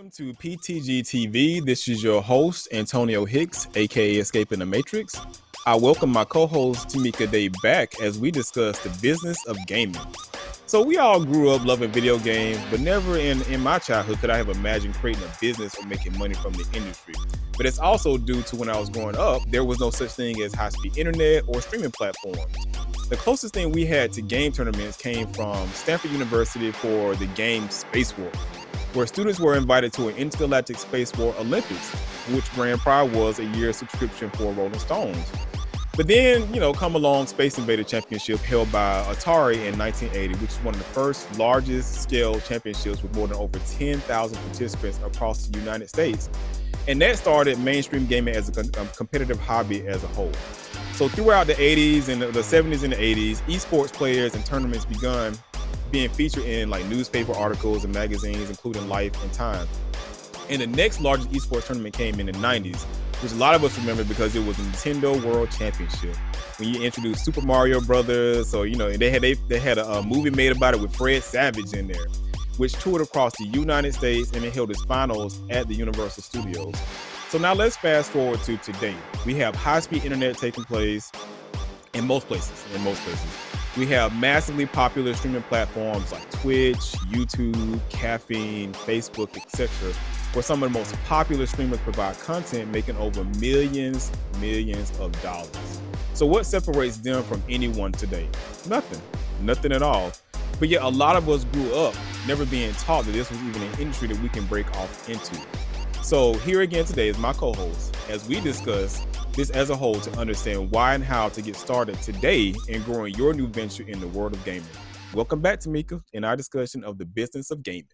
Welcome to PTG TV. This is your host, Antonio Hicks, aka Escaping the Matrix. I welcome my co-host, Tamika Day, back as we discuss the business of gaming. So we all grew up loving video games, but never in my childhood could I have imagined creating a business or making money from the industry. But it's also due to when I was growing up, there was no such thing as high-speed internet or streaming platforms. The closest thing we had to game tournaments came from Stanford University for the game Space War, where students were invited to an intergalactic space war Olympics, which grand prize was a year's subscription for Rolling Stones. But then, come along Space Invader Championship held by Atari in 1980, which is one of the first largest scale championships with more than over 10,000 participants across the United States. And that started mainstream gaming as a competitive hobby as a whole. So throughout the 80s and the 70s and the 80s, esports players and tournaments begun being featured in like newspaper articles and magazines, including Life and Time. And the next largest esports tournament came in the 90s, which a lot of us remember because it was Nintendo World Championship. When you introduced Super Mario Brothers, or they had a movie made about it with Fred Savage in there, which toured across the United States and it held its finals at the Universal Studios. So now let's fast forward to today. We have high-speed internet taking place in most places. We have massively popular streaming platforms like Twitch, YouTube, Caffeine, Facebook, etc., where some of the most popular streamers provide content making over millions of dollars. So what separates them from anyone today? Nothing at all. But yet a lot of us grew up never being taught that this was even an industry that we can break off into. So here again today is my co-host as we discuss this as a whole to understand why and how to get started today in growing your new venture in the world of gaming. Welcome back, Tamika, in our discussion of the business of gaming.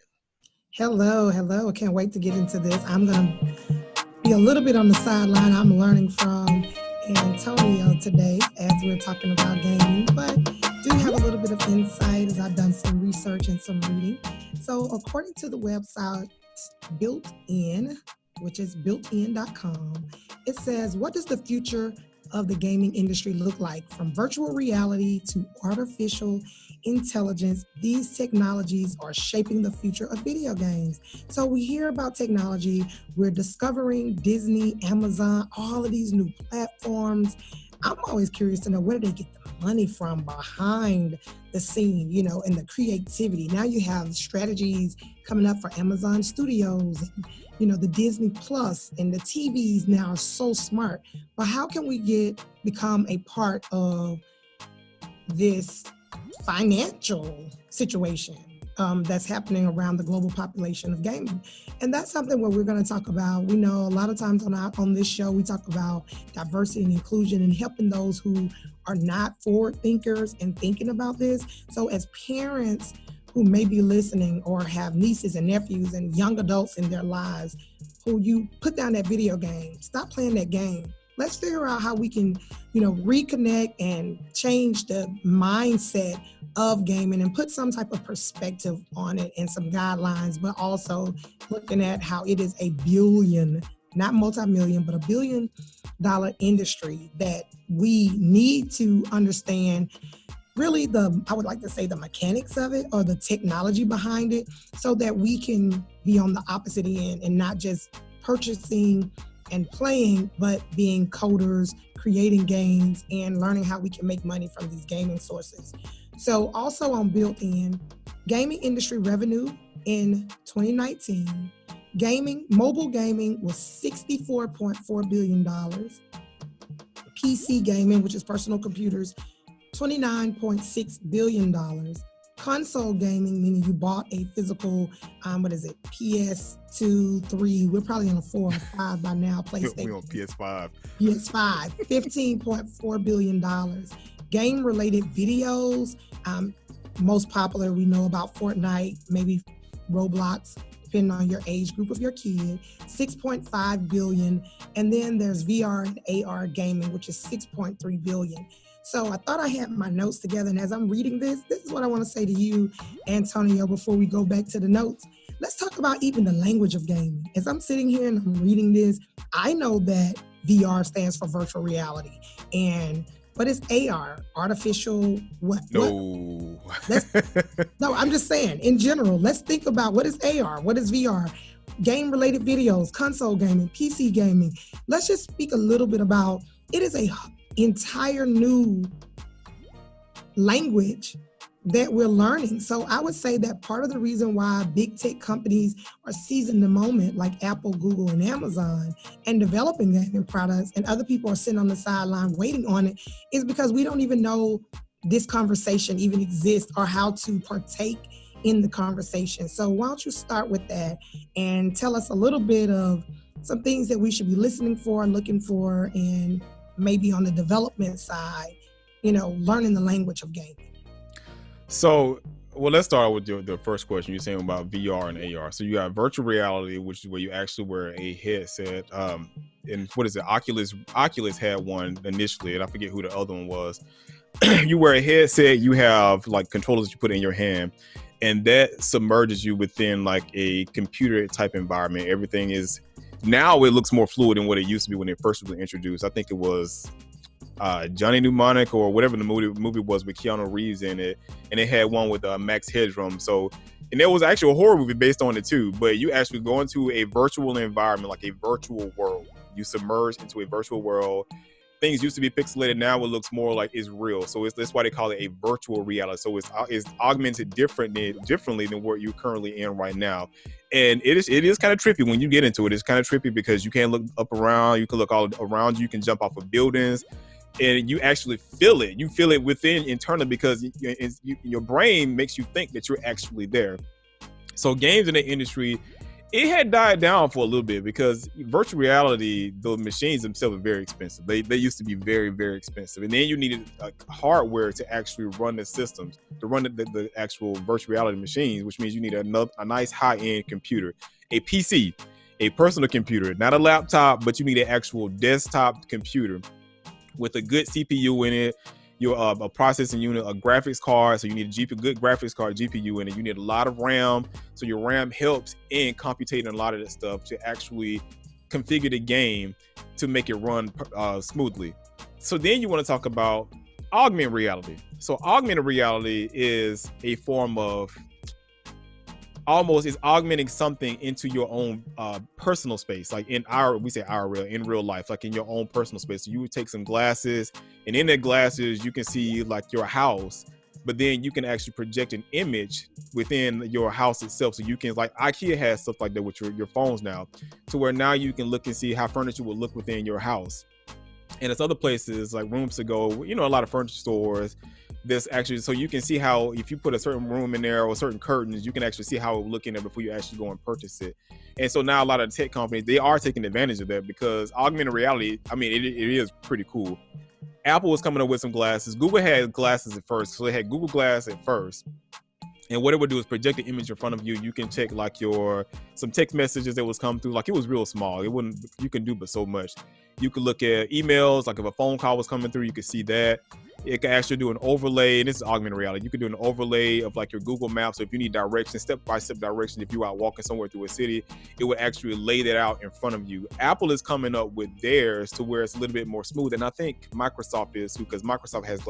Hello. Can't wait to get into this. I'm going to be a little bit on the sideline. I'm learning from Antonio today as we're talking about gaming, but do have a little bit of insight as I've done some research and some reading. So according to the website Built-In, which is builtin.com, it says, what does the future of the gaming industry look like? From virtual reality to artificial intelligence, these technologies are shaping the future of video games. So we hear about technology, we're discovering Disney, Amazon, all of these new platforms. I'm always curious to know where do they get the money from behind the scene, and the creativity. Now you have strategies coming up for Amazon Studios, the Disney Plus and the TVs now are so smart. But how can we become a part of this financial situation that's happening around the global population of gaming? And that's something where we're going to talk about. We know a lot of times on this show, we talk about diversity and inclusion and helping those who are not forward thinkers and thinking about this. So as parents who may be listening or have nieces and nephews and young adults in their lives who you put down that video game, stop playing that game. Let's figure out how we can, reconnect and change the mindset of gaming and put some type of perspective on it and some guidelines, but also looking at how it is a billion, not multi-million, but $1 billion industry that we need to understand really I would like to say the mechanics of it or the technology behind it so that we can be on the opposite end and not just purchasing and playing, but being coders, creating games, and learning how we can make money from these gaming sources. So also on Built-In, gaming industry revenue in 2019, mobile gaming was $64.4 billion. PC gaming, which is personal computers, $29.6 billion. Console gaming, meaning you bought a physical, PS2, 3, we're probably on a 4 or 5 by now, PlayStation. We're on PS5. PS5, $15.4 billion. Game-related videos, most popular, we know about Fortnite, maybe Roblox, depending on your age group of your kid, $6.5 billion. And then there's VR and AR gaming, which is $6.3 billion. So I thought I had my notes together, and as I'm reading this is what I want to say to you, Antonio, before we go back to the notes. Let's talk about even the language of gaming. As I'm sitting here and I'm reading this, I know that VR stands for virtual reality. And What is AR? Artificial what? No. Let's no, I'm just saying in general, let's think about what is AR, what is VR, game related videos, console gaming, PC gaming. Let's just speak a little bit about it is a entire new language that we're learning. So I would say that part of the reason why big tech companies are seizing the moment, like Apple, Google, and Amazon, and developing gaming products, and other people are sitting on the sideline waiting on it, is because we don't even know this conversation even exists or how to partake in the conversation. So why don't you start with that and tell us a little bit of some things that we should be listening for, looking for, and maybe on the development side, learning the language of gaming. So, well, let's start with the first question. You're saying about VR and AR. So you got virtual reality, which is where you actually wear a headset. And what is it? Oculus had one initially, and I forget who the other one was. You wear a headset. You have like controllers you put in your hand, and that submerges you within like a computer type environment. Everything is now it looks more fluid than what it used to be when it first was introduced. I think it was Johnny Mnemonic or whatever the movie was with Keanu Reeves in it, and it had one with Max Headroom. So, and there was actually a horror movie based on it too. But you actually go into a virtual environment, like a virtual world. You submerge into a virtual world. Things used to be pixelated. Now it looks more like it's real. So that's why they call it a virtual reality. So it's augmented differently than what you're currently in right now. And it is kind of trippy when you get into it. It's kind of trippy because you can't look up around. You can look all around you. You can jump off of buildings. And you actually feel it. You feel it within internally because your brain makes you think that you're actually there. So games in the industry, it had died down for a little bit because virtual reality, the machines themselves are very expensive. They used to be very, very expensive. And then you needed hardware to actually run the systems, to run the actual virtual reality machines, which means you need a nice high-end computer, a PC, a personal computer, not a laptop, but you need an actual desktop computer with a good CPU in it, a processing unit, a graphics card. So you need a good graphics card, GPU in it. You need a lot of RAM. So your RAM helps in computating a lot of that stuff to actually configure the game to make it run smoothly. So then you want to talk about augmented reality. So augmented reality is a form of is augmenting something into your own personal space, like we say IRL, in real life, like in your own personal space. So you would take some glasses, and in that glasses you can see like your house, but then you can actually project an image within your house itself. So you can, like IKEA has stuff like that with your phones now, to where now you can look and see how furniture would look within your house. And there's other places like Rooms to Go, a lot of furniture stores. There's actually, so you can see how if you put a certain room in there or certain curtains, you can actually see how it will look in there before you actually go and purchase it. And so now a lot of tech companies, they are taking advantage of that because augmented reality, it is pretty cool. Apple was coming up with some glasses. Google had glasses at first. So they had Google Glass at first. And what it would do is project the image in front of you. You can check like some text messages that was come through. Like it was real small. You can do but so much. You could look at emails. Like if a phone call was coming through, you could see that. It can actually do an overlay, and this is augmented reality. You could do an overlay of like your Google Maps. So if you need directions, step-by-step directions, if you're out walking somewhere through a city, it would actually lay that out in front of you. Apple is coming up with theirs to where it's a little bit more smooth. And I think Microsoft is too, because Microsoft has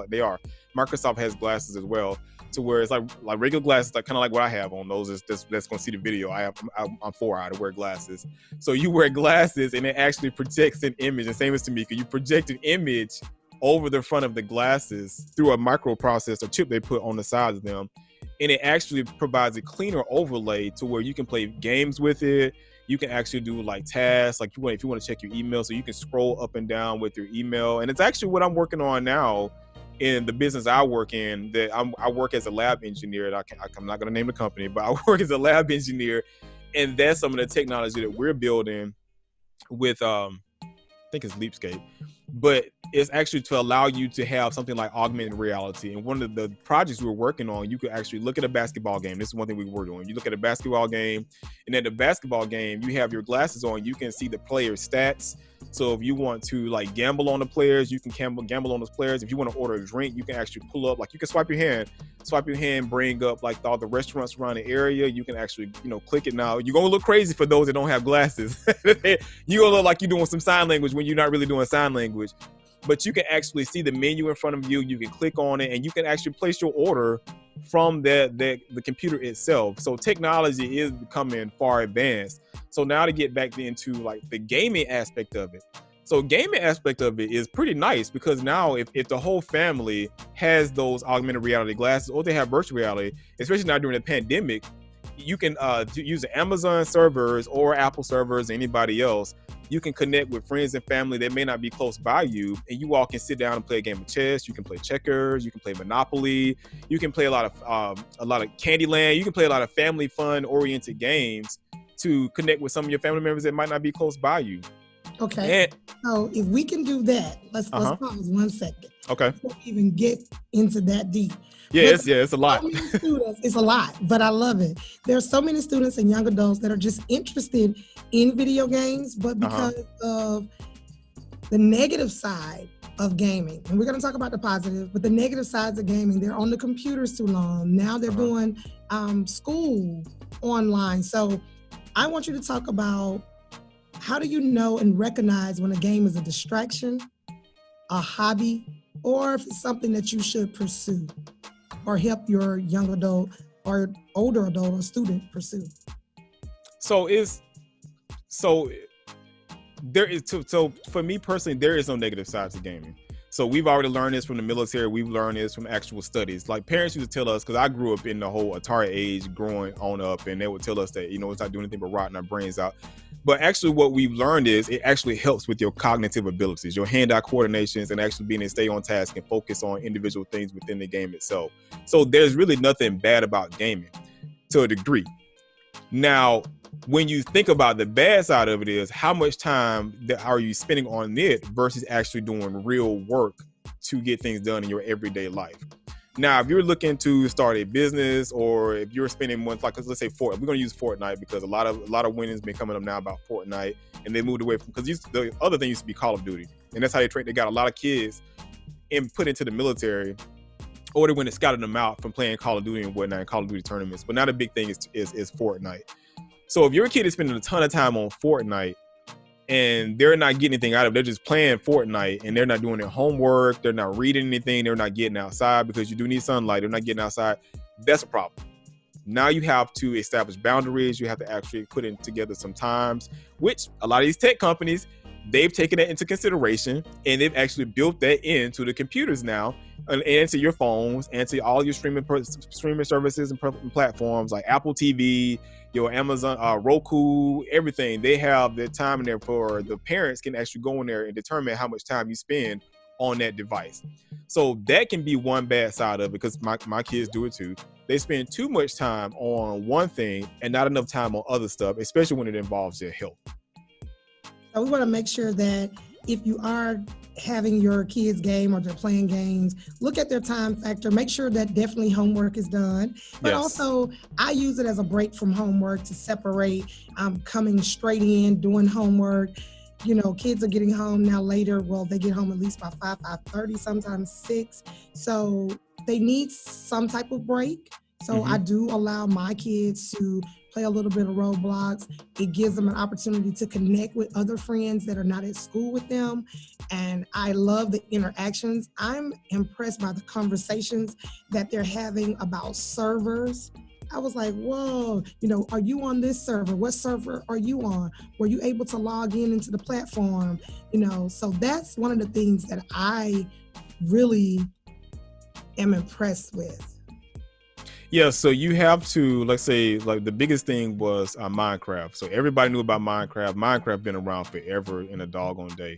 glasses as well, to where it's like regular glasses, like kind of like what I have on those. That's going to see the video. I'm 4-eyed to wear glasses. So you wear glasses and it actually projects an image. And same as Tamika, you project an image over the front of the glasses through a microprocessor chip they put on the sides of them. And it actually provides a cleaner overlay to where you can play games with it. You can actually do like tasks, like if you want to check your email, so you can scroll up and down with your email. And it's actually what I'm working on now in the business I work in. That I work as a lab engineer. I'm not going to name the company, but I work as a lab engineer. And that's some of the technology that we're building with, I think it's Leapscape. But it's actually to allow you to have something like augmented reality. And one of the projects we were working on, you could actually look at a basketball game. This is one thing we were doing. You look at a basketball game, and at the basketball game, you have your glasses on. You can see the players' stats. So if you want to like gamble on the players, you can gamble on those players. If you want to order a drink, you can actually pull up, like you can swipe your hand, bring up like all the restaurants around the area. You can actually, click it. Now you're going to look crazy for those that don't have glasses. You're going to look like you're doing some sign language when you're not really doing sign language. but you can actually see the menu in front of you. You can click on it and you can actually place your order from the computer itself. So technology is becoming far advanced. So now to get back into like the gaming aspect of it. So gaming aspect of it is pretty nice because now if the whole family has those augmented reality glasses or they have virtual reality, especially now during the pandemic, you can use the Amazon servers or Apple servers, anybody else. You can connect with friends and family that may not be close by you, and you all can sit down and play a game of chess. You can play checkers. You can play Monopoly. You can play a lot of Candyland. You can play a lot of family fun oriented games to connect with some of your family members that might not be close by you. Okay. So if we can do that, let's pause 1 second. Okay. Before we even get into that deep. Yeah, it's a lot. It's a lot, but I love it. There's so many students and young adults that are just interested in video games, but because of the negative side of gaming, and we're going to talk about the positive, but the negative sides of gaming, they're on the computers too long. Now they're doing school online. So I want you to talk about, how do you know and recognize when a game is a distraction, a hobby, or if it's something that you should pursue or help your young adult or older adult or student pursue? So for me personally, there is no negative side to gaming. So we've already learned this from the military. We've learned this from actual studies. Like parents used to tell us, because I grew up in the whole Atari age growing on up, and they would tell us that, it's not doing anything but rotting our brains out. But actually what we've learned is it actually helps with your cognitive abilities, your hand-eye coordinations, and actually being able to stay on task and focus on individual things within the game itself. So there's really nothing bad about gaming to a degree. Now, when you think about the bad side of it is how much time are you spending on it versus actually doing real work to get things done in your everyday life. Now, if you're looking to start a business, or if you're spending more, like let's say Fortnite, we're going to use Fortnite because a lot of winnings been coming up now about Fortnite, and they moved away from, because the other thing used to be Call of Duty, and that's how they got a lot of kids put into the military, or they went and scouted them out from playing Call of Duty and whatnot, Call of Duty tournaments. But now the big thing is Fortnite. So if your kid is spending a ton of time on Fortnite and they're not getting anything out of it, they're just playing Fortnite and they're not doing their homework, they're not reading anything, they're not getting outside because you do need sunlight, they're not getting outside, that's a problem. Now you have to establish boundaries. You have to actually put in together some times, which a lot of these tech companies, they've taken that into consideration and they've actually built that into the computers now and to your phones and to all your streaming services and platforms like Apple TV, your Amazon, Roku, everything. They have the time in there for the parents can actually go in there and determine how much time you spend on that device. So that can be one bad side of it, because my kids do it too. They spend too much time on one thing and not enough time on other stuff, especially when it involves their health. So we want to make sure that if you are having your kids game or they're playing games, look at their time factor, make sure that definitely homework is done. But also I use it as a break from homework to separate. I'm coming straight in, doing homework. Kids are getting home now later. Well, they get home at least by 5:30, sometimes 6. So they need some type of break. So I do allow my kids to play a little bit of Roblox. It gives them an opportunity to connect with other friends that are not at school with them. And I love the interactions. I'm impressed by the conversations that they're having about servers. I was like, whoa, are you on this server? What server are you on? Were you able to log into the platform? So that's one of the things that I really am impressed with. Yeah, so you have to, let's say, like the biggest thing was Minecraft. So everybody knew about Minecraft. Minecraft been around forever in a doggone day.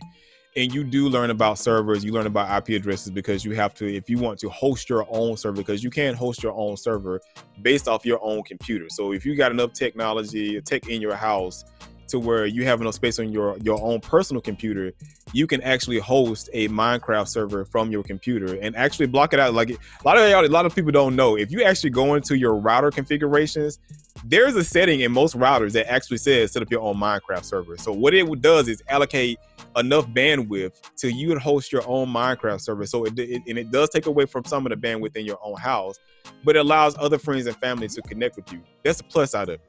And you do learn about servers, you learn about IP addresses, because you have to, if you want to host your own server, because you can't host your own server based off your own computer. So if you got enough tech in your house to where you have enough space on your own personal computer, you can actually host a Minecraft server from your computer and actually block it out. Like a lot of people don't know, if you actually go into your router configurations, there's a setting in most routers that actually says set up your own Minecraft server. So what it does is allocate enough bandwidth to you and host your own Minecraft server. So it does take away from some of the bandwidth in your own house, but it allows other friends and family to connect with you. That's the plus side of it.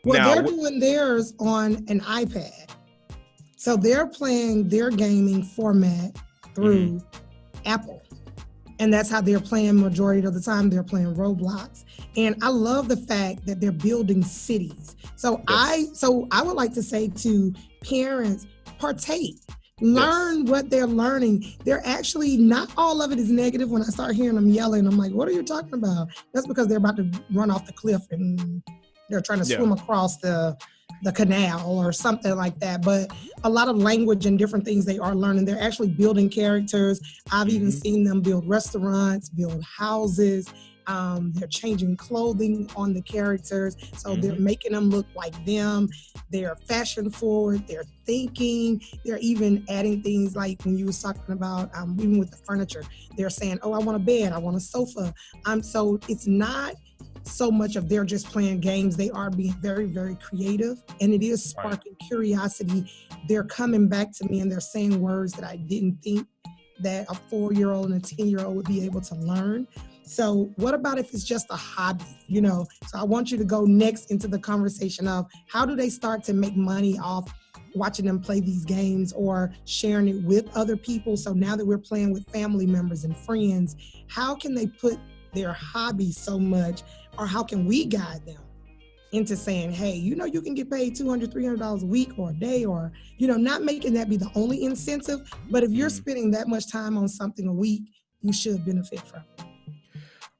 Well, they're doing theirs on an iPad. So they're playing their gaming format through Apple. And that's how they're playing majority of the time. They're playing Roblox. And I love the fact that they're building cities. So Yes. I would like to say to parents, partake. Learn what they're learning. They're actually, not all of it is negative. When I start hearing them yelling, I'm like, what are you talking about? That's because they're about to run off the cliff and they're trying to swim across the canal or something like that. But a lot of language and different things they are learning. They're actually building characters. I've even seen them build restaurants, build houses. They're changing clothing on the characters. So they're making them look like them. They're fashion forward. They're thinking. They're even adding things like when you was talking about, even with the furniture, they're saying, oh, I want a bed. I want a sofa. So it's not so much of they're just playing games. They are being very, very creative, and it is sparking curiosity. They're coming back to me and they're saying words that I didn't think that a 4-year-old and a 10-year-old would be able to learn. So what about if it's just a hobby, So I want you to go next into the conversation of how do they start to make money off watching them play these games or sharing it with other people? So now that we're playing with family members and friends, how can they put their hobby so much, or how can we guide them into saying, hey, you can get paid $200, $300 a week or a day, or, not making that be the only incentive. But if you're spending that much time on something a week, you should benefit from it.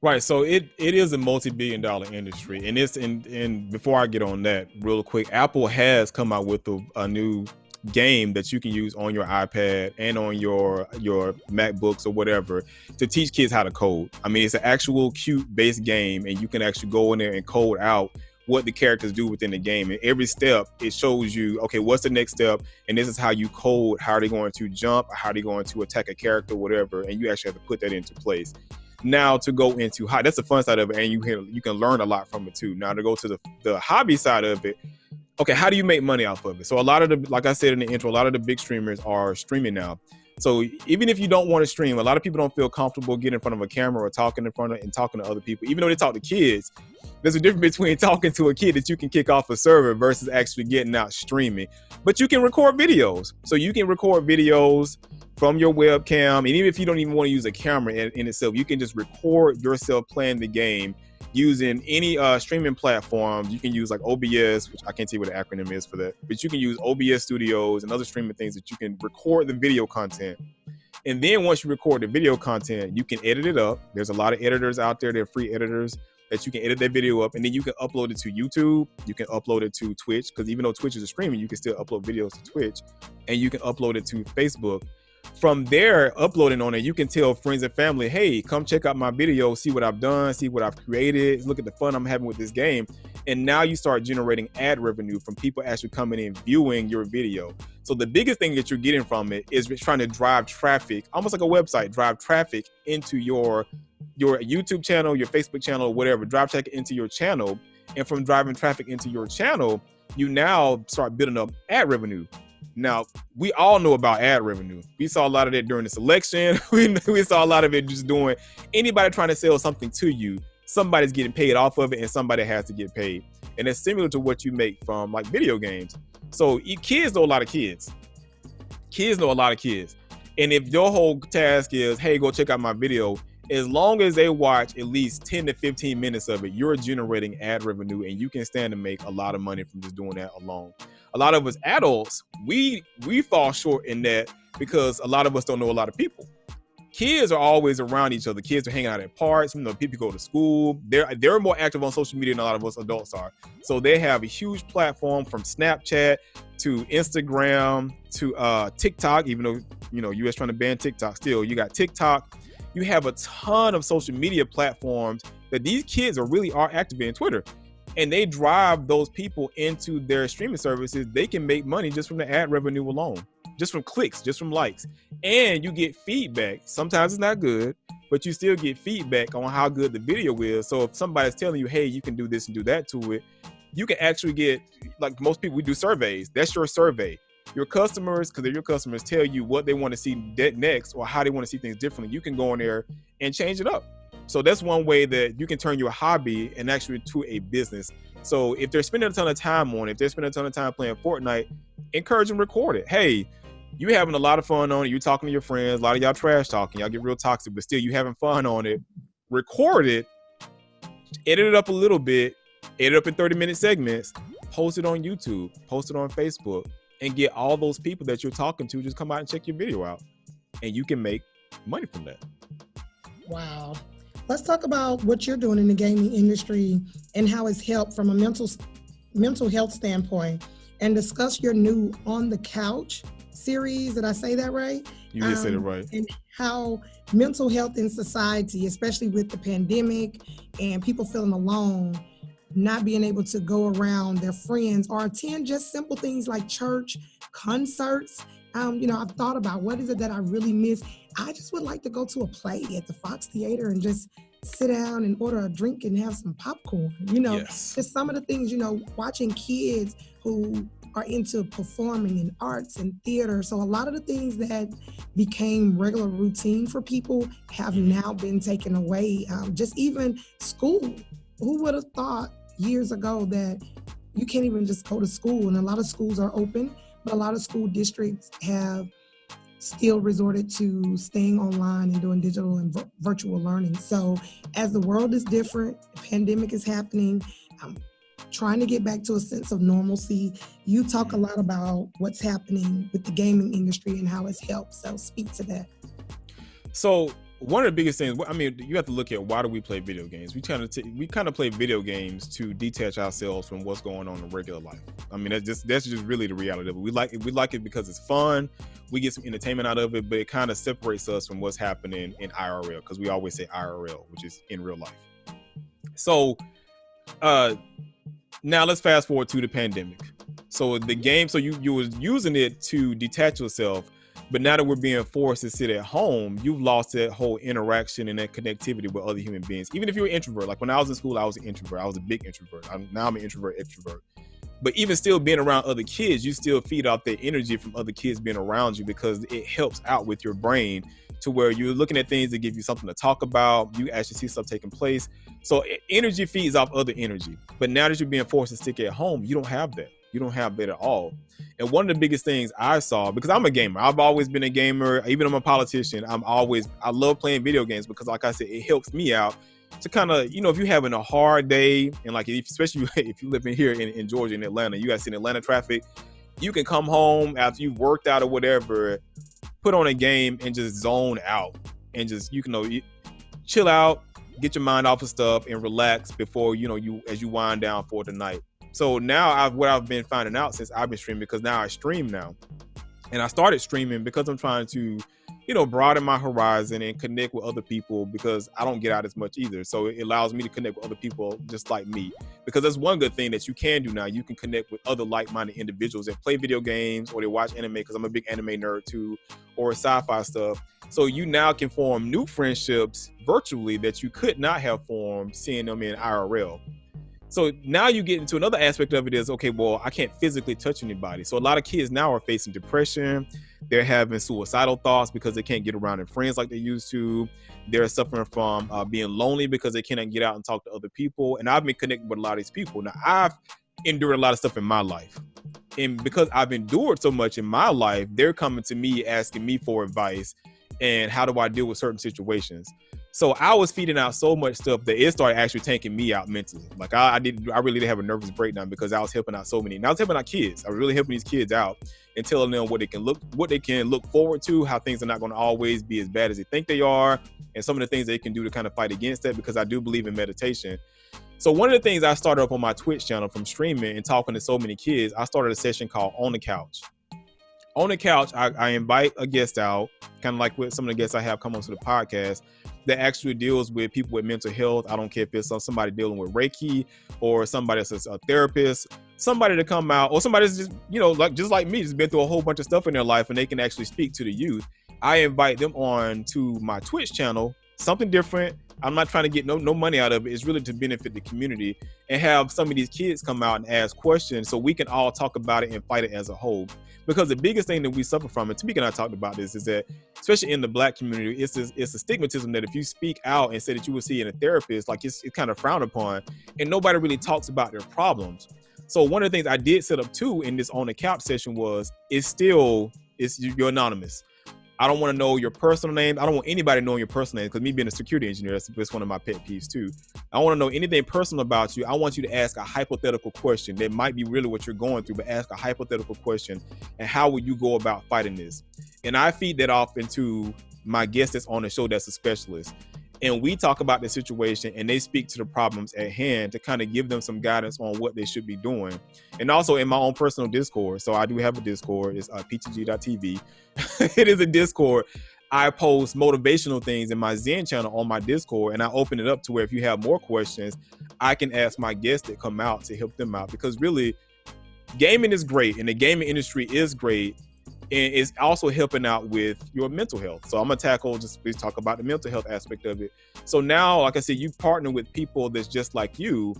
Right. So it is a multi-billion-dollar industry. And and before I get on that real quick, Apple has come out with a new game that you can use on your iPad and on your MacBooks or whatever to teach kids how to code. I mean, it's an actual cute based game, and you can actually go in there and code out what the characters do within the game. And every step, it shows you, okay, what's the next step? And this is how you code. How are they going to jump? How are they going to attack a character, whatever? And you actually have to put that into place. Now to go into how, that's the fun side of it, and you can learn a lot from it too. Now to go to the hobby side of it, okay, how do you make money off of it? So a lot of the, like I said in the intro, a lot of the big streamers are streaming now. So even if you don't want to stream, a lot of people don't feel comfortable getting in front of a camera or talking in front of and talking to other people. Even though they talk to kids, there's a difference between talking to a kid that you can kick off a server versus actually getting out streaming. But you can record videos. So you can record videos from your webcam. And even if you don't even want to use a camera in itself, you can just record yourself playing the game using any streaming platforms. You can use like OBS, which I can't tell you what the acronym is for that, but you can use OBS Studios and other streaming things that you can record the video content. And then once you record the video content, you can edit it up. There's a lot of editors out there. They're free editors that you can edit that video up, and then you can upload it to YouTube. You can upload it to Twitch, because even though Twitch is a streaming, you can still upload videos to Twitch, and you can upload it to Facebook. From there, uploading on it, you can tell friends and family, hey, come check out my video, see what I've done, see what I've created, look at the fun I'm having with this game. And now you start generating ad revenue from people actually coming in viewing your video. So the biggest thing that you're getting from it is trying to drive traffic, almost like a website, drive traffic into your YouTube channel, your Facebook channel, whatever, drive traffic into your channel. And from driving traffic into your channel, you now start building up ad revenue. Now, we all know about ad revenue. We saw a lot of that during this election. We saw a lot of it just doing anybody trying to sell something to you. Somebody's getting paid off of it, and somebody has to get paid. And it's similar to what you make from like video games. So kids know a lot of kids. Kids know a lot of kids. And if your whole task is, hey, go check out my video, as long as they watch at least 10 to 15 minutes of it, you're generating ad revenue, and you can stand to make a lot of money from just doing that alone. A lot of us adults, we fall short in that because a lot of us don't know a lot of people. Kids are always around each other. Kids are hanging out at parks. People go to school. They're more active on social media than a lot of us adults are. So they have a huge platform, from Snapchat to Instagram to TikTok. Even though US trying to ban TikTok, still you got TikTok. You have a ton of social media platforms that these kids are active in. Twitter. And they drive those people into their streaming services. They can make money just from the ad revenue alone, just from clicks, just from likes. And you get feedback. Sometimes it's not good, but you still get feedback on how good the video is. So if somebody's telling you, hey, you can do this and do that to it, you can actually get, like most people, we do surveys. That's your survey. Your customers, because they're your customers, tell you what they want to see next or how they want to see things differently. You can go in there and change it up. So that's one way that you can turn your hobby and actually to a business. So if they're spending a ton of time on it, if they're spending a ton of time playing Fortnite, encourage them to record it. Hey, You having a lot of fun on it. You're talking to your friends. A lot of y'all trash talking. Y'all get real toxic, but still you having fun on it. Record it, edit it up a little bit, edit it up in 30-minute segments, post it on YouTube, post it on Facebook, and get all those people that you're talking to just come out and check your video out. And you can make money from that. Wow. Let's talk about what you're doing in the gaming industry and how it's helped from a mental health standpoint, and discuss your new On the Couch series. Did I say that right? You did say it right. And how mental health in society, especially with the pandemic and people feeling alone, not being able to go around their friends or attend just simple things like church, concerts. I've thought about what is it that I really miss. I just would like to go to a play at the Fox Theater and just sit down and order a drink and have some popcorn. Yes. Just some of the things, watching kids who are into performing in arts and theater. So a lot of the things that became regular routine for people have now been taken away. Just even school. Who would have thought years ago that you can't even just go to school? And a lot of schools are open, but a lot of school districts have still resorted to staying online and doing digital and virtual learning. So as the world is different, the pandemic is happening, I'm trying to get back to a sense of normalcy. You talk a lot about what's happening with the gaming industry and how it's helped. So speak to that. So one of the biggest things, you have to look at why do we play video games? We kind of play video games to detach ourselves from what's going on in regular life. That's just really the reality of it. We like it because it's fun. We get some entertainment out of it, but it kind of separates us from what's happening in IRL, because we always say IRL, which is in real life. So now let's fast forward to the pandemic. So the game, so you was using it to detach yourself. But now that we're being forced to sit at home, you've lost that whole interaction and that connectivity with other human beings. Even if you're an introvert, like when I was in school, I was an introvert. I was a big introvert. Now I'm an introvert, extrovert. But even still being around other kids, you still feed off that energy from other kids being around you, because it helps out with your brain to where you're looking at things that give you something to talk about. You actually see stuff taking place. So energy feeds off other energy. But now that you're being forced to stick at home, you don't have that. You don't have that at all. And one of the biggest things I saw, because I'm a gamer, I've always been a gamer, even I'm a politician, I love playing video games, because like I said, it helps me out to kind of, if you're having a hard day, and like, especially if you live in here in Georgia, in Atlanta, you guys see in Atlanta traffic, you can come home after you've worked out or whatever, put on a game and just zone out and just, chill out, get your mind off of stuff and relax before, as you wind down for the night. So now what I've been finding out since I've been streaming, because now I stream now, and I started streaming because I'm trying to, broaden my horizon and connect with other people, because I don't get out as much either. So it allows me to connect with other people just like me, because that's one good thing that you can do now. You can connect with other like-minded individuals that play video games or they watch anime, because I'm a big anime nerd too, or sci-fi stuff. So you now can form new friendships virtually that you could not have formed seeing them in IRL. So now you get into another aspect of it is, okay, well, I can't physically touch anybody. So a lot of kids now are facing depression. They're having suicidal thoughts because they can't get around their friends like they used to. They're suffering from being lonely because they cannot get out and talk to other people. And I've been connected with a lot of these people. Now, I've endured a lot of stuff in my life. And because I've endured so much in my life, they're coming to me asking me for advice and how do I deal with certain situations. So I was feeding out so much stuff that it started actually tanking me out mentally. Like I really did have a nervous breakdown, because I was helping out so many. And I was helping out kids. I was really helping these kids out and telling them what they can look forward to, how things are not going to always be as bad as they think they are, and some of the things they can do to kind of fight against that, because I do believe in meditation. So one of the things I started up on my Twitch channel from streaming and talking to so many kids, I started a session called On the Couch. On the Couch, I invite a guest out, kind of like with some of the guests I have come onto the podcast, that actually deals with people with mental health. I don't care if it's somebody dealing with Reiki or somebody that's a therapist, somebody to come out, or somebody that's just like me, just been through a whole bunch of stuff in their life and they can actually speak to the youth. I invite them on to my Twitch channel, something different. I'm not trying to get no money out of it. It's really to benefit the community, and have some of these kids come out and ask questions so we can all talk about it and fight it as a whole. Because the biggest thing that we suffer from, and Tamika and I talked about this, is that, especially in the Black community, it's a stigmatism that if you speak out and say that you will see in a therapist, like it's kind of frowned upon, and nobody really talks about their problems. So one of the things I did set up too in this On the Couch session was, it's still you're anonymous. I don't want to know your personal name. I don't want anybody knowing your personal name, because me being a security engineer, that's one of my pet peeves too. I don't want to know anything personal about you. I want you to ask a hypothetical question that might be really what you're going through, but ask a hypothetical question, and how will you go about fighting this? And I feed that off into my guest that's on the show that's a specialist. And we talk about the situation, and they speak to the problems at hand to kind of give them some guidance on what they should be doing. And also in my own personal Discord. So I do have a Discord. It's ptg.tv. It is a Discord. I post motivational things in my Zen channel on my Discord, and I open it up to where if you have more questions, I can ask my guests that come out to help them out. Because really, gaming is great, and the gaming industry is great, and it's also helping out with your mental health. So I'm gonna just talk about the mental health aspect of it. So now, like I said, you partner with people that's just like you,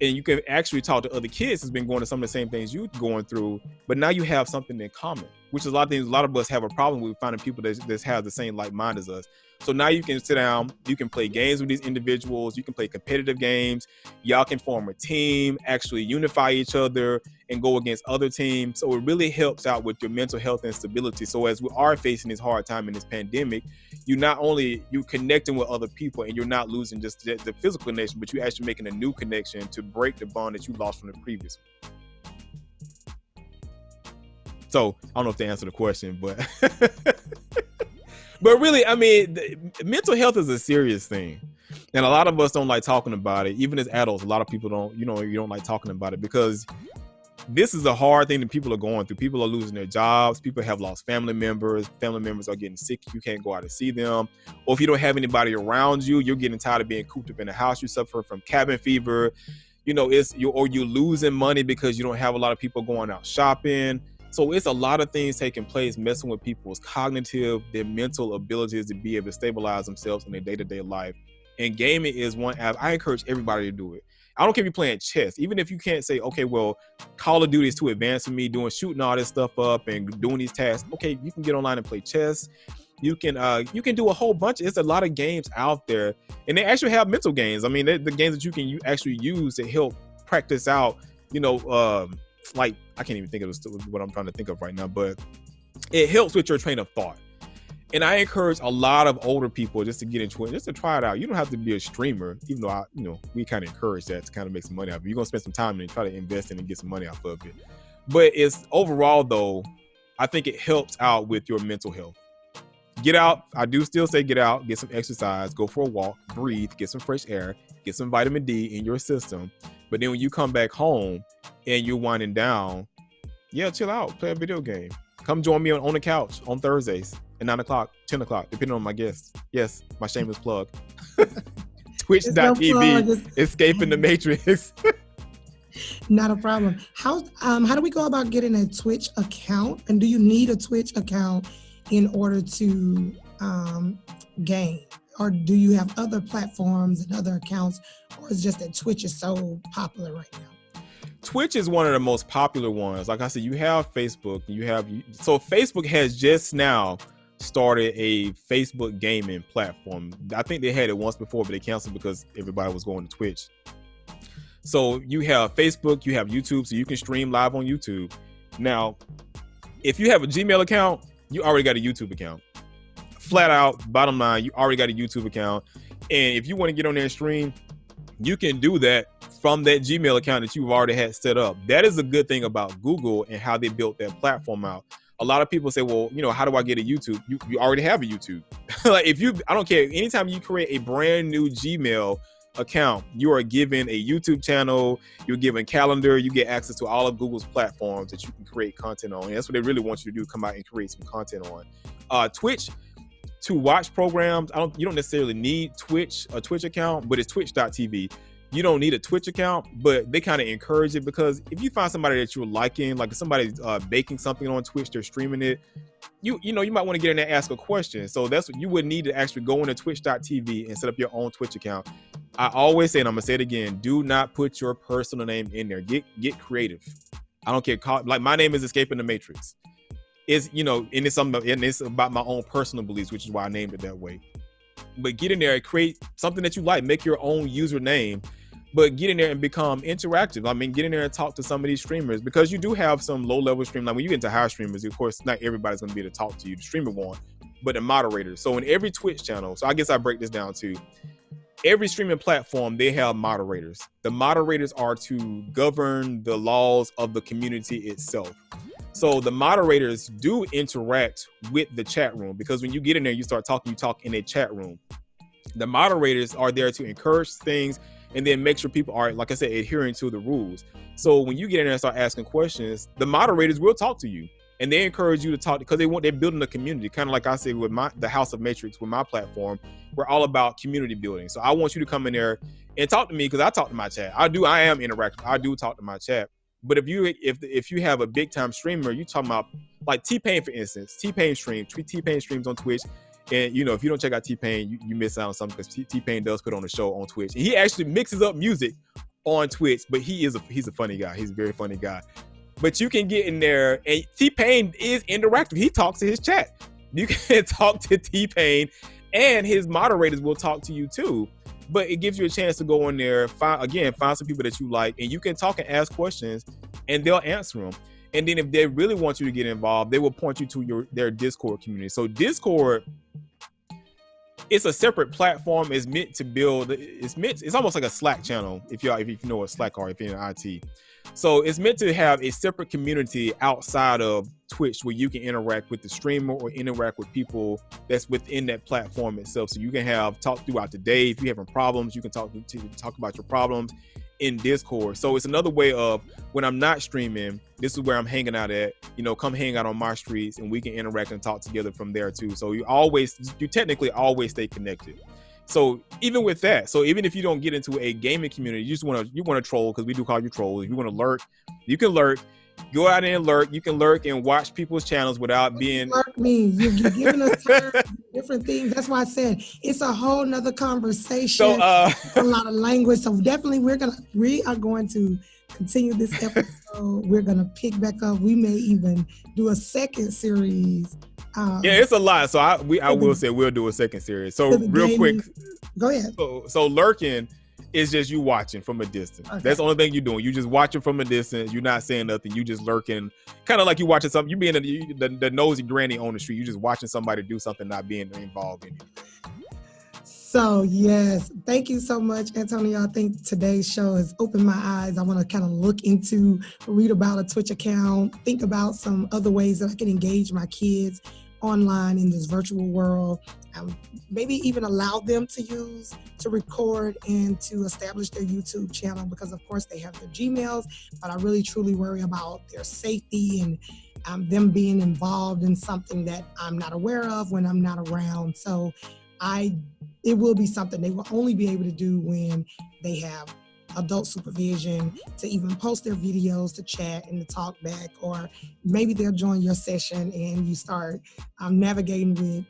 and you can actually talk to other kids who's been going to some of the same things you're going through, but now you have something in common, which is a lot of us have a problem with, finding people that have the same like mind as us. So now you can sit down, you can play games with these individuals, you can play competitive games, y'all can form a team, actually unify each other and go against other teams. So it really helps out with your mental health and stability. So as we are facing this hard time in this pandemic, you connecting with other people, and you're not losing just the physical connection, but you're actually making a new connection to break the bond that you lost from the previous one. So I don't know if to answer the question, but but really, I mean, mental health is a serious thing, and a lot of us don't like talking about it. Even as adults, a lot of people don't, you don't like talking about it, because this is a hard thing that people are going through. People are losing their jobs. People have lost family members. Family members are getting sick. You can't go out and see them. Or if you don't have anybody around you, you're getting tired of being cooped up in the house. You suffer from cabin fever. You're losing money because you don't have a lot of people going out shopping. So it's a lot of things taking place, messing with people's cognitive, their mental abilities to be able to stabilize themselves in their day-to-day life. And gaming is one app. I encourage everybody to do it. I don't care if you're playing chess. Even if you can't say, okay, well, Call of Duty is too advanced for me, shooting all this stuff up and doing these tasks. Okay, you can get online and play chess. You can do a whole bunch. There's a lot of games out there, and they actually have mental games. I mean, the games that you can actually use to help practice out. Like, I can't even think of what I'm trying to think of right now, but it helps with your train of thought. And I encourage a lot of older people just to get into it, just to try it out. You don't have to be a streamer, even though we kind of encourage that to kind of make some money out of it. You're gonna spend some time and try to invest in and get some money out of it. But it's overall though, I think it helps out with your mental health. Get out. I do still say get out, get some exercise, go for a walk, breathe, get some fresh air, get some vitamin D in your system. But then when you come back home and you're winding down, chill out, play a video game. Come join me on the couch on Thursdays at 9 o'clock, 10 o'clock, depending on my guests. Yes, my shameless plug. Twitch.tv, Escaping the Matrix. Not a problem. How do we go about getting a Twitch account? And do you need a Twitch account in order to game? Or do you have other platforms and other accounts? Or is it just that Twitch is so popular right now? Twitch is one of the most popular ones. Like I said, you have Facebook. So Facebook has just now started a Facebook gaming platform. I think they had it once before, but they canceled because everybody was going to Twitch. So you have Facebook, you have YouTube, so you can stream live on YouTube. Now, if you have a Gmail account, you already got a YouTube account. Flat out, bottom line, you already got a YouTube account. And if you want to get on there and stream, you can do that from that Gmail account that you've already had set up. That is a good thing about Google and how they built that platform out. A lot of people say, well, how do I get a YouTube? You already have a YouTube. Like I don't care. Anytime you create a brand new Gmail account, you are given a YouTube channel, you're given calendar, you get access to all of Google's platforms that you can create content on. And that's what they really want you to do, come out and create some content on. Twitch, to watch programs, you don't necessarily need a Twitch account, but it's twitch.tv. You don't need a Twitch account, but they kind of encourage it, because if you find somebody that you're liking, like if somebody's baking something on Twitch, they're streaming it, you might want to get in there and ask a question. So that's what you would need to actually go into twitch.tv and set up your own Twitch account. I always say, and I'm gonna say it again, do not put your personal name in there. Get creative. I don't care. Like, my name is Escaping the Matrix. And it's about my own personal beliefs, which is why I named it that way. But get in there and create something that you like. Make your own username. but get in there and become interactive. I mean, get in there and talk to some of these streamers, because you do have some low level stream. Like when you get into higher streamers, of course, not everybody's going to be able to talk to you, the streamer won't, but the moderators. So in every Twitch channel, so I guess I break this down to every streaming platform, they have moderators. The moderators are to govern the laws of the community itself. So the moderators do interact with the chat room, because when you get in there, you start talking, you talk in a chat room. The moderators are there to encourage things and then make sure people are, like I said, adhering to the rules. So when you get in there and start asking questions, the moderators will talk to you, and they encourage you to talk, because they're building a community. Kind of like I said with the House of Matrix, with my platform, we're all about community building. So I want you to come in there and talk to me, because I talk to my chat. I am interactive. I do talk to my chat. But if you have a big time streamer, you talking about like T-Pain, for instance. T-Pain streams on Twitch. And if you don't check out T-Pain, you miss out on something, because T-Pain does put on a show on Twitch. And he actually mixes up music on Twitch, but he's a funny guy. He's a very funny guy. But you can get in there, and T-Pain is interactive. He talks to his chat. You can talk to T-Pain, and his moderators will talk to you too. But it gives you a chance to go in there, find some people that you like, and you can talk and ask questions, and they'll answer them. And then if they really want you to get involved, they will point you to their Discord community. So Discord, it's a separate platform. It's meant to build. It's almost like a Slack channel, if you know what Slack are, if you're in IT. So it's meant to have a separate community outside of Twitch, where you can interact with the streamer or interact with people that's within that platform itself. So you can talk throughout the day. If you're having problems, you can talk about your problems in Discord. So it's another way of, when I'm not streaming, this is where I'm hanging out at. Come hang out on my streets, and we can interact and talk together from there too. So you technically always stay connected. So even with that, so even if you don't get into a gaming community, you want to troll, because we do call you trolls. If you want to lurk, you can lurk. Go out and lurk. You can lurk and watch people's channels without being. Lurk means you're giving us terms, different things. That's why I said it's a whole nother conversation. So a lot of language. So definitely we are going to continue this episode. We're gonna pick back up. We may even do a second series. It's a lot. So I will say we'll do a second series. So real quick, go ahead. So lurking is just you watching from a distance. Okay. That's the only thing you're doing. You just watching from a distance. You're not saying nothing. You just lurking, kind of like you watching something. You being the nosy granny on the street. You just watching somebody do something, not being involved in it. So yes, thank you so much, Antonio. I think today's show has opened my eyes. I want to kind of read about a Twitch account, think about some other ways that I can engage my kids online in this virtual world. Maybe even allow them to record and to establish their YouTube channel, because of course they have their Gmails, but I really truly worry about their safety and them being involved in something that I'm not aware of when I'm not around. So it will be something they will only be able to do when they have adult supervision to even post their videos, to chat and to talk back, or maybe they'll join your session and you start navigating with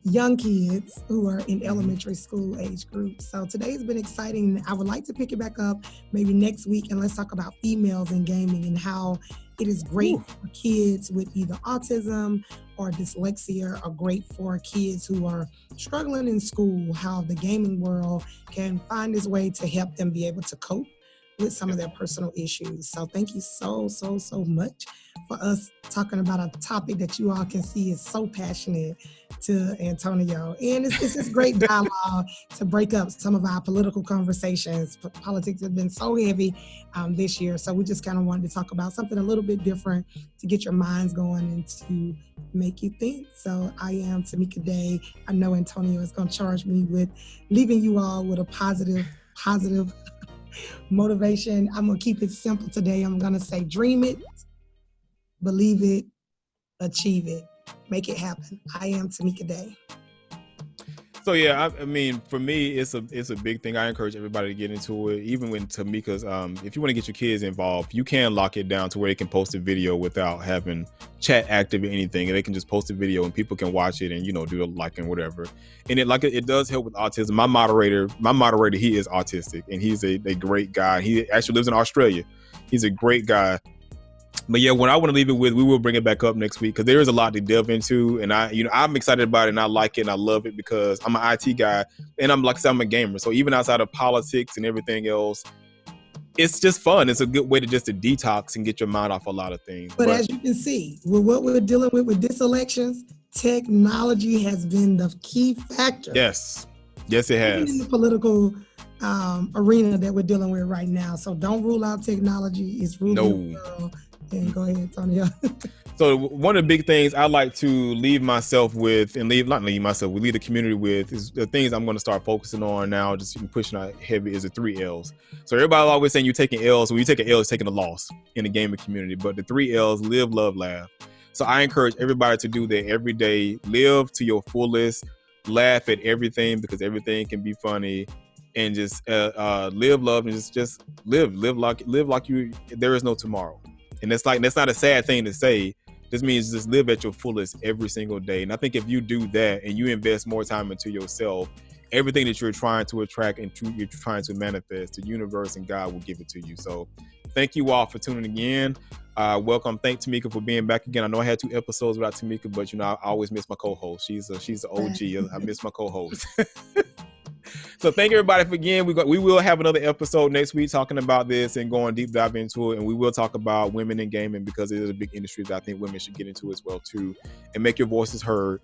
young kids who are in elementary school age groups. So today's been exciting. I would like to pick it back up maybe next week, and let's talk about females in gaming and how it is great for kids with either autism or dyslexia, or great for kids who are struggling in school, how the gaming world can find its way to help them be able to cope with some of their personal issues. So thank you so much for us talking about a topic that you all can see is so passionate to Antonio. And it's just great dialogue to break up some of our political conversations. Politics have been so heavy this year. So we just kind of wanted to talk about something a little bit different to get your minds going and to make you think. So I am Tamika Day. I know Antonio is going to charge me with leaving you all with a positive motivation. I'm going to keep it simple today. I'm going to say, dream it, believe it, achieve it, make it happen. I am Tamika Day. So yeah, I mean, for me, it's a big thing. I encourage everybody to get into it. Even when Tamika's, if you want to get your kids involved, you can lock it down to where they can post a video without having chat active or anything, and they can just post a video and people can watch it and do the like and whatever. And it does help with autism. My moderator, he is autistic, and he's a great guy. He actually lives in Australia. He's a great guy. But yeah, what I want to leave it with, we will bring it back up next week, because there is a lot to delve into, and I'm excited about it, and I like it, and I love it, because I'm an IT guy, and I'm a gamer. So even outside of politics and everything else, it's just fun. It's a good way to just to detox and get your mind off a lot of things. But as you can see, with what we're dealing with this elections, technology has been the key factor. Yes, it has. Even in the political arena that we're dealing with right now. So don't rule out technology. It's ruling the world. And go ahead, Tony. So one of the big things I like to leave myself with, and leave the community with, is the things I'm going to start focusing on now, just pushing out heavy, is the 3 L's. So everybody always saying you're taking L's. So when you take an L, it's taking a loss in the gaming community. But the 3 L's: live, love, laugh. So I encourage everybody to do that every day. Live to your fullest. Laugh at everything, because everything can be funny. And just live, love, and just live like you. There is no tomorrow. And that's not a sad thing to say. This means just live at your fullest every single day. And I think if you do that and you invest more time into yourself, everything that you're trying to attract and you're trying to manifest, the universe and God will give it to you. So thank you all for tuning in. Welcome. Thank Tamika for being back again. I know I had 2 episodes without Tamika, but I always miss my co-host. She's the OG. I miss my co-host. So thank everybody for again. We will have another episode next week talking about this and going deep dive into it. And we will talk about women in gaming, because it is a big industry that I think women should get into as well too, and make your voices heard.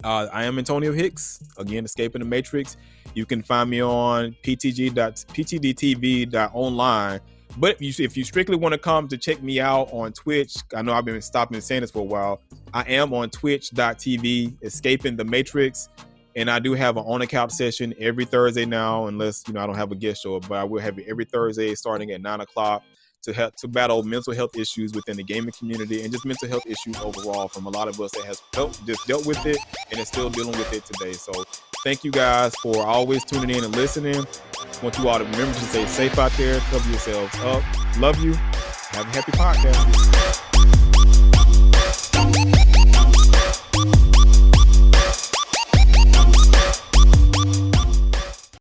I am Antonio Hicks, again, Escaping the Matrix. You can find me on ptdtv.online. But if you strictly want to come to check me out on Twitch, I know I've been stopping saying this for a while. I am on twitch.tv, Escaping the Matrix. And I do have an on-the-couch session every Thursday now, unless I don't have a guest show. But I will have it every Thursday starting at 9:00 to battle mental health issues within the gaming community, and just mental health issues overall from a lot of us that has just dealt with it and is still dealing with it today. So thank you guys for always tuning in and listening. I want you all to remember to stay safe out there, cover yourselves up. Love you. Have a happy podcast.